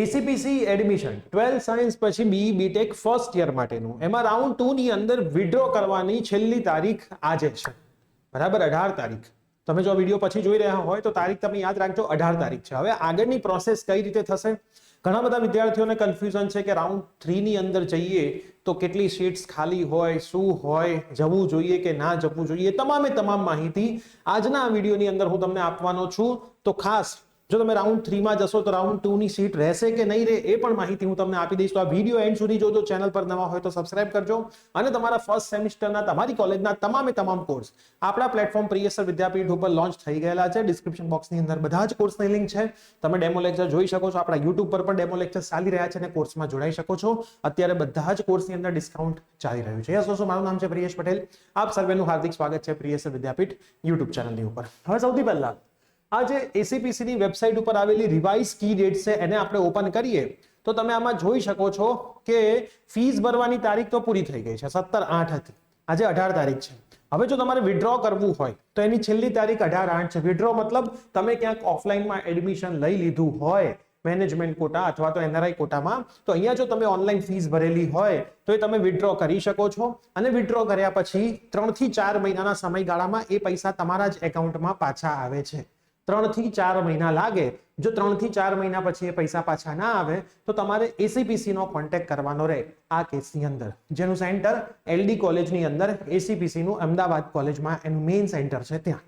ACPC admission 12 science પછી BE BTech first year માટેનું એમાં રાઉન્ડ 2 ની અંદર વિડ્રો કરવાની છેલ્લી તારીખ આજે છે, બરાબર 18 તારીખ. તમે જો વિડીયો પછી જોઈ રહ્યા હોય તો તારીખ તમે યાદ રાખજો, 18 તારીખ છે. હવે આગળની પ્રોસેસ કઈ રીતે થશે? ઘણા બધા વિદ્યાર્થીઓને કન્ફ્યુઝન છે કે રાઉન્ડ 3 ની અંદર જઈએ તો કેટલી સીટ્સ ખાલી હોય, શું હોય, જવું જોઈએ કે ના જવું જોઈએ, તમામ માહિતી આજના આ વિડીયોની અંદર હું તમને આપવાનો છું. તો ખાસ જો તમે રાઉન્ડ 3 માં જશો તો રાઉન્ડ 2 ની સીટ રહેશે કે નહીં રહે એ પણ માહિતી હું તમને આપી દઈશ. તો આ વિડીયો એન્ડ સુધી જોજો. ચેનલ પર નવા હોય તો સબસ્ક્રાઇબ કરજો અને તમારા ફર્સ્ટ સેમિસ્ટરના તમારી કોલેજના તમામ કોર્સ આપણા પ્લેટફોર્મ પ્રિયસર વિદ્યાપીઠ ઉપર લોન્ચ થઈ ગયેલા છે. ડિસ્ક્રિપ્શન બોક્સની અંદર બધા જ કોર્સની લિંક છે. તમે ડેમો લેક્ચર જોઈ શકો છો. આપણા યુટ્યુબ પર પણ ડેમો લેક્ચર ચાલી રહ્યા છે અને કોર્સમાં જોડાઈ શકો છો. અત્યારે બધા જ કોર્સની અંદર ડિસ્કાઉન્ટ ચાલી રહ્યું છે. યસ દોસ્તો, મારું નામ છે પ્રિયેશ પટેલ. આપ સર્વેનું હાર્દિક સ્વાગત છે પ્રિયસર વિદ્યાપીઠ યુટ્યુબ ચેનલની ઉપર. હવે સૌથી પહેલા આ જે એસીપીસી ની વેબસાઇટ ઉપર આવેલી રિવાઇઝ કી ડેટ છે એને આપણે ઓપન કરીએ તો તમે આમાં જોઈ શકો છો કે ફીસ ભરવાની તારીખ તો પૂરી થઈ ગઈ છે, 17/8 હતી. આજે 18 તારીખ છે. હવે જો તમારે વિડ્રો કરવું હોય તો એની છેલ્લી તારીખ 18/8 છે. વિડ્રો મતલબ તમે ક્યાંક ઓફલાઈનમાં એડમિશન લઈ લીધું હોય મેનેજમેન્ટ કોટા અથવા તો એનઆરઆઈ કોટામાં, તો અહીંયા જો તમે ઓનલાઈન ફીસ ભરેલી હોય તો એ તમે વિડ્રો કરી શકો છો અને વિડ્રો કર્યા પછી 3 થી 4 મહિનાના સમયગાળામાં એ પૈસા તમારા જ એકાઉન્ટમાં પાછા આવે છે. 3 થી 4 મહિના લાગે. જો 3 થી 4 મહિના પછી એ પૈસા પાછા ના આવે તો તમારે એસીપીસી નો કોન્ટેક્ટ કરવાનો રહે આ કેસની અંદર, જેનું સેન્ટર એલડી કોલેજની અંદર એસીપીસી નું અમદાવાદ કોલેજમાં એનું મેઇન સેન્ટર છે ત્યાં.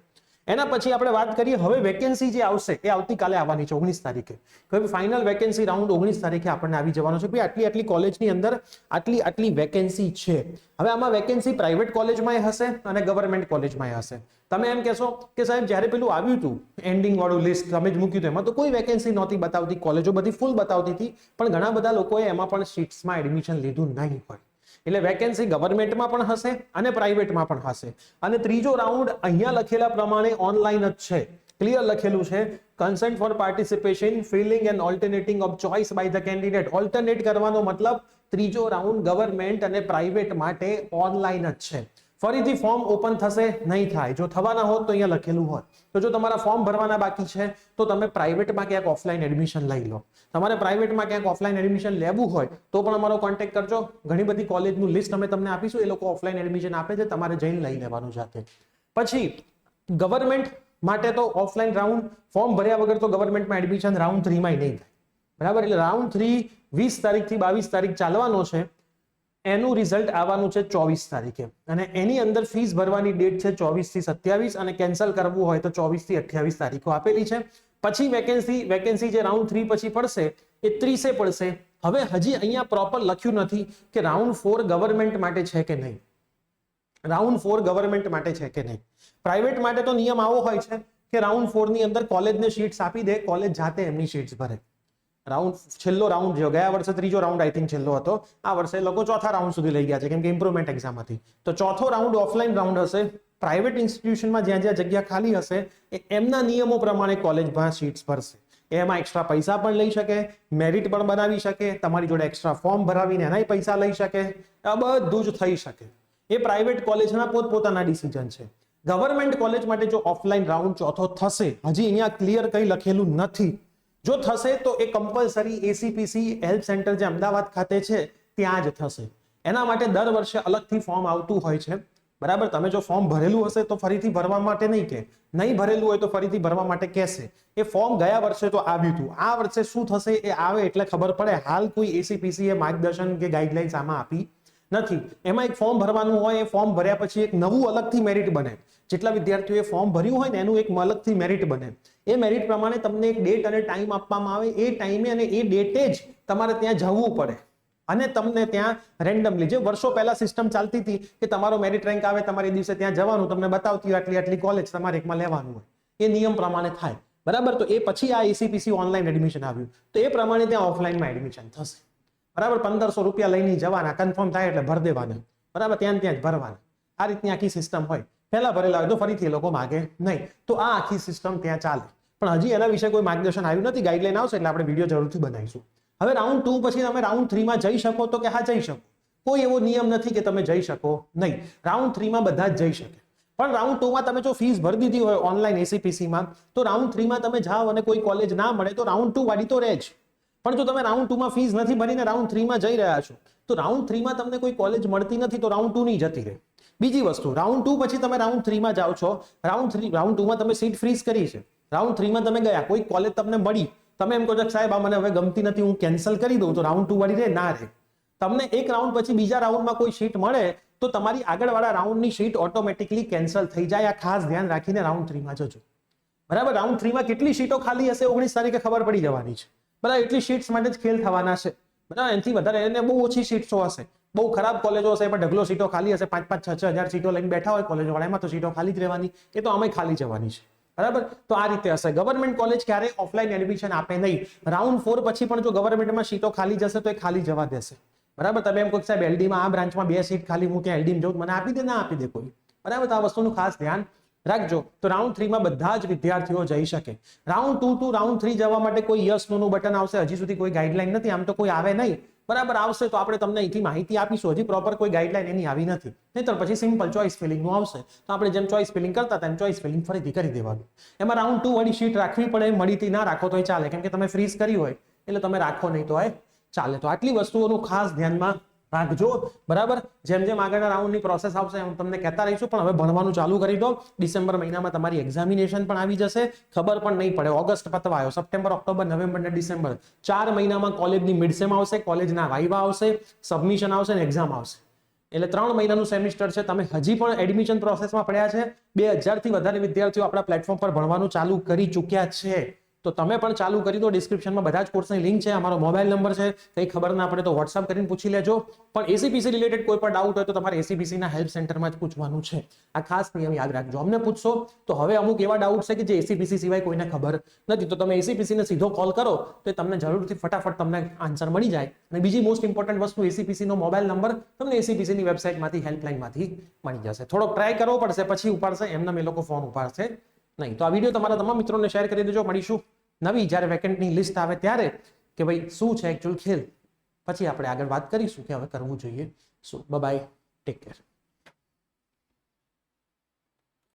એના પછી આપણે વાત કરીએ હવે વેકેન્સી જે આવશે એ આવતીકાલે આવવાની છે 19 તારીખે. ફાઇનલ વેકેન્સી રાઉન્ડ 19 તારીખે આપણને આવી જવાનો છે. આટલી કોલેજની અંદર આટલી વેકેન્સી છે. હવે આમાં વેકેન્સી પ્રાઇવેટ કોલેજમાં હશે અને ગવર્મેન્ટ કોલેજમાં હશે. તમે એમ કહેશો કે સાહેબ જ્યારે પેલું આવ્યું હતું એન્ડિંગ વાળું લિસ્ટ તમે જ મૂક્યું હતું એમાં તો કોઈ વેકેન્સી નહોતી બતાવતી, કોલેજો બધી ફૂલ બતાવતી હતી, પણ ઘણા બધા લોકોએ એમાં પણ સીટ્સમાં એડમિશન લીધું નહીં હોય. એટલે વેકેન્સી ગવર્મેન્ટમાં પણ હશે અને પ્રાઇવેટમાં પણ હશે. અને ત્રીજો રાઉન્ડ અહીંયા લખેલા પ્રમાણે ઓનલાઈન જ છે. ક્લિયર લખેલું છે, consent for participation filling and alternating of choice by the candidate. Alternate કરવાનો મતલબ ત્રીજો રાઉન્ડ ગવર્મેન્ટ અને પ્રાઇવેટ માટે ઓનલાઈન જ છે. ફરીથી ફોર્મ ઓપન થશે નહીં થાય. જો થવાના હોત તો અહીંયા લખેલું હોત. તો જો તમારા ફોર્મ ભરવાના બાકી છે તો તમે પ્રાઇવેટમાં ક્યાંક ઓફલાઈન એડમિશન લઈ લો. તમારે પ્રાઇવેટમાં ક્યાંક ઓફલાઈન એડમિશન લેવું હોય તો પણ અમારો કોન્ટેક્ટ કરજો. ઘણી બધી કોલેજનું લિસ્ટ અમે તમને આપીશું. એ લોકો ઓફલાઈન એડમિશન આપે છે, તમારે જઈને લઈ લેવાનું જાતે. પછી ગવર્મેન્ટ માટે તો ઓફલાઈન રાઉન્ડ ફોર્મ ભર્યા વગર તો ગવર્મેન્ટમાં એડમિશન રાઉન્ડ 3 માં નહીં થાય, બરાબર. એટલે રાઉન્ડ 3 20 તારીખથી 22 તારીખ ચાલવાનો છે. એનું રિઝલ્ટ આવવાનું છે 24 તારીખે અને એની અંદર ફીસ ભરવાની ડેટ છે 24 થી 27 અને કેન્સલ કરવું હોય તો 24 થી 28 તારીખો આપેલી છે. પછી વેકેન્સી જે રાઉન્ડ 3 પછી પડશે એ 30 પડશે. હવે હજી અહીંયા પ્રોપર લખ્યું નથી કે રાઉન્ડ 4 ગવર્મેન્ટ માટે છે કે નહીં. રાઉન્ડ 4 ગવર્મેન્ટ માટે છે કે નહીં. પ્રાઇવેટ માટે તો નિયમ આવો હોય છે કે રાઉન્ડ 4 ની અંદર કોલેજને સીટ્સ આપી દે, કોલેજ જાતે એમની સીટ્સ ભરે. છેલ્લો રાઉન્ડ જો ગયા વર્ષે ત્રીજો રાઉન્ડ આઈ થિંક છેલ્લો હતો, આ વર્ષે લોકો ચોથા રાઉન્ડ સુધી લઈ ગયા છે કેમ કે ઇમ્પ્રુવમેન્ટ એક્ઝામ હતી. તો ચોથો રાઉન્ડ ઓફલાઈન રાઉન્ડ હશે. પ્રાઇવેટ ઇન્સ્ટિટ્યુશનમાં જ્યાં જગ્યા ખાલી હશે એ એમના નિયમો પ્રમાણે કોલેજમાં સીટ્સ ભરશે. એમાં એક્સ્ટ્રા પૈસા પણ લઈ શકે, મેરિટ પણ બનાવી શકે, તમારી જોડે એક્સ્ટ્રા ફોર્મ ભરાવીને એનાય પૈસા લઈ શકે. આ બધું જ થઈ શકે. એ પ્રાઇવેટ કોલેજના પોતપોતાના ડિસિઝન છે. ગવર્મેન્ટ કોલેજ માટે જો ઓફલાઈન રાઉન્ડ ચોથો થશે, હજી અહીંયા ક્લિયર કંઈ લખેલું નથી. જો થશે તો એ કમ્પલસરી એસીપીસી હેલ્પ સેન્ટર જે અમદાવાદ ખાતે છે ત્યાં જ થશે. એના માટે દર વર્ષે અલગથી ફોર્મ આવતું હોય છે, બરાબર. તમે જો ફોર્મ ભરેલું હશે તો ફરીથી ભરવા માટે નહીં કે, નહીં ભરેલું હોય તો ફરીથી ભરવા માટે કહેશે. એ ફોર્મ ગયા વર્ષે તો આવ્યું હતું, આ વર્ષે શું થશે એ આવે એટલે ખબર પડે. હાલ કોઈ એસીપીસી એ માર્ગદર્શન કે ગાઈડલાઇન્સ આમાં આપી નથી. એમાં એક ફોર્મ ભરવાનું હોય, એ ફોર્મ ભર્યા પછી એક નવું અલગથી મેરિટ બને. જેટલા વિદ્યાર્થીઓએ ફોર્મ ભર્યું હોય ને એનું એક અલગથી મેરિટ બને. એ મેરિટ પ્રમાણે તમને એક ડેટ અને ટાઈમ આપવામાં આવે. એ ટાઈમે અને એ ડેટે જ તમારે ત્યાં જવું પડે અને તમને ત્યાં રેન્ડમલી, જે વર્ષો પહેલા સિસ્ટમ ચાલતી હતી કે તમારો મેરિટ રેન્ક આવે તમારે દિવસે ત્યાં જવાનું, તમને બતાવતી આટલી કોલેજ તમારે એકમાં લેવાનું હોય, એ નિયમ પ્રમાણે થાય, બરાબર. તો એ પછી આ એસીપીસી ઓનલાઈન એડમિશન આવ્યું તો એ પ્રમાણે ત્યાં ઓફલાઈનમાં એડમિશન થશે, બરાબર. 1500 રૂપિયા લઈને જવાના, કન્ફર્મ થાય એટલે ભરી દેવાના, બરાબર. ત્યાં જ ભરવાના. આ રીતની આખી સિસ્ટમ હોય. પહેલા ભરેલા હોય તો ફરીથી એ લોકો માગે નહીં. તો આ આખી સિસ્ટમ ત્યાં ચાલે. પણ હજી એના વિશે કોઈ માર્ગદર્શન આવ્યું નથી. ગાઈડલાઈન આવશે એટલે આપણે વિડીયો જરૂરથી બનાવીશું. હવે રાઉન્ડ 2 પછી તમે રાઉન્ડ 3 માં જઈ શકો તો કે હા જઈ શકો. કોઈ એવો નિયમ નથી કે તમે જઈ શકો નહીં. રાઉન્ડ 3 માં બધા જ જઈ શકે. પણ રાઉન્ડ 2 માં તમે જો ફીસ ભરી દીધી હોય ઓનલાઈન એસીપીસી માં તો રાઉન્ડ 3 માં તમે જાઓ અને કોઈ કોલેજ ના મળે તો રાઉન્ડ 2 વાળી તો રહે જ. પણ જો તમે રાઉન્ડ 2 માં ફીસ નથી ભરીને રાઉન્ડ 3 માં જઈ રહ્યા છો તો રાઉન્ડ 3 માં તમને કોઈ કોલેજ મળતી નથી તો રાઉન્ડ 2 ની જતી રહે. બીજી વસ્તુ, રાઉન્ડ 2 પછી તમે રાઉન્ડ 3 માં જાઓ છો, રાઉન્ડ 2 માં તમે સીટ ફ્રીઝ કરી છે, રાઉન્ડ 3 માં તમે ગયા, કોઈ કોલેજ તમને મળી, તમે એમ કહો છો સાહેબ આ મને હવે ગમતી નથી, હું કેન્સલ કરી દઉં, તો રાઉન્ડ 2 વાળી રહે ના રહે. તમને એક રાઉન્ડ પછી બીજા રાઉન્ડમાં કોઈ સીટ મળે તો તમારી આગળવાળા રાઉન્ડની સીટ ઓટોમેટિકલી કેન્સલ થઈ જાય. આ ખાસ ધ્યાન રાખીને રાઉન્ડ 3 માં જજો. બરાબર, રાઉન્ડ 3 માં કેટલી સીટો ખાલી હશે 19 તારીખે ખબર પડી જવાની છે. બરાબર, એટલી સીટ્સ માટે જ ખેલ થવાના છે. બરાબર, એનાથી વધારે એને બહુ ઓછી સીટ્સો હશે, બહુ ખરાબ કોલેજો હશે પણ ઢગલો સીટો ખાલી હશે, 5-5, 6-6 હજાર સીટો લઈને બેઠા હોય કોલેજો વાળા, એમાં તો સીટો ખાલી જ રહેવાની, એ તો અમે ખાલી જવાની છે. બરાબર, તો આ રીતે હશે. ગવર્મેન્ટ કોલેજ ક્યારે ઓફલાઈન એડમિશન આપે નહીં. રાઉન્ડ 4 પછી પણ જો ગવર્મેન્ટમાં સીટો ખાલી જશે તો એ ખાલી જવા દેશે. બરાબર, તમે એમ કહો સાહેબ એલડીમાં આ બ્રાન્ચમાં 2 સીટ ખાલી, હું ત્યાં એલડીમાં જાઉં, મને આપી દે, ના આપી દે કોઈ. બરાબર, તો આ વસ્તુનું ખાસ ધ્યાન રાખજો. તો રાઉન્ડ 3 માં બધા જ વિદ્યાર્થીઓ જઈ શકે. રાઉન્ડ 2 ટુ રાઉન્ડ 3 જવા માટે કોઈ યસ નો નું બટન આવશે, હજી સુધી કોઈ ગાઈડલાઈન નથી, આમ તો કોઈ આવે નહીં. બરાબર, આવશે તો આપણે તમને અહીંથી માહિતી આપીશું, હજી પ્રોપર કોઈ ગાઈડલાઈન એની આવી નથી. નહીતર પછી સિમ્પલ ચોઇસ ફિલિંગ નું આવશે, તો આપણે જેમ ચોઇસ ફિલિંગ કરતા હતા એમ ચોઇસ ફિલિંગ ફરીથી કરી દેવાનું. એમાં રાઉન્ડ 2 વાળી સીટ રાખવી પડે, મળીથી ના રાખો તો ચાલે, કેમ કે તમે ફ્રીઝ કરી હોય એટલે તમે રાખો નહીં તો ચાલે. તો આટલી વસ્તુઓનું ખાસ ધ્યાનમાં રાખજો. બરાબર, જેમ જેમ આગળના રાઉન્ડની પ્રોસેસ આવશે હું તમને કહેતા રહીશું, પણ હવે ભણવાનું ચાલુ કરી દો. ડિસેમ્બર મહિનામાં તમારી એક્ઝામિનેશન પણ આવી જશે, ખબર પણ નહીં પડે. ઓગસ્ટ પતવા આવ્યો, સપ્ટેમ્બર, ઓક્ટોબર, નવેમ્બર ને ડિસેમ્બર 4 મહિનામાં કોલેજની મિડસેમ આવશે, કોલેજના વાઇવા આવશે, સબમિશન આવશે ને એક્ઝામ આવશે. એટલે 3 મહિનાનું સેમિસ્ટર છે. તમે હજી પણ એડમિશન પ્રોસેસમાં પડ્યા છે. 2000 થી વધારે વિદ્યાર્થીઓ આપણા પ્લેટફોર્મ પર ભણવાનું ચાલુ કરી ચૂક્યા છે. તો તમે પણ ચાલુ કરી દો. ડિસ્ક્રિપ્શનમાં બધા જ કોર્સની લિંક છે, અમારો મોબાઈલ નંબર છે, કંઈ ખબર ના પડે તો વોટ્સઅપ કરીને પૂછી લેજો. પણ એસીપીસી રિલેટેડ કોઈ પણ ડાઉટ હોય તો તમારે એસીપીસી ના હેલ્પ સેન્ટરમાં જ પૂછવાનું છે. આ ખાસ નિયમ યાદ રાખજો. અમને પૂછશો તો હવે અમુક એવા ડાઉટ છે કે જે એસીપીસી સિવાય કોઈને ખબર નથી, તો તમે એસીપીસી ને સીધો કોલ કરો તો તમને જરૂરથી ફટાફટ તમને આન્સર મળી જાય. અને બીજી મોસ્ટ ઇમ્પોર્ટન્ટ વસ્તુ, એસીપીસી નો મોબાઈલ નંબર તમને એસીપીસી ની વેબસાઇટમાંથી, હેલ્પલાઇનમાંથી મળી જશે. થોડોક ટ્રાય કરવો પડશે, પછી ઉપાડશે, એમને એ લોકો ફોન ઉપાડશે નહીં. તો આ વિડીયો તમારા તમામ મિત્રોને શેર કરી દેજો. મળીશું નવી જ્યારે વેકેન્ટની લિસ્ટ આવે ત્યારે કે ભાઈ શું છે એકચ્યુઅલ ખેલ, પછી આપણે આગળ વાત કરીશું કે હવે કરવું જોઈએ શું. Bye bye, take care.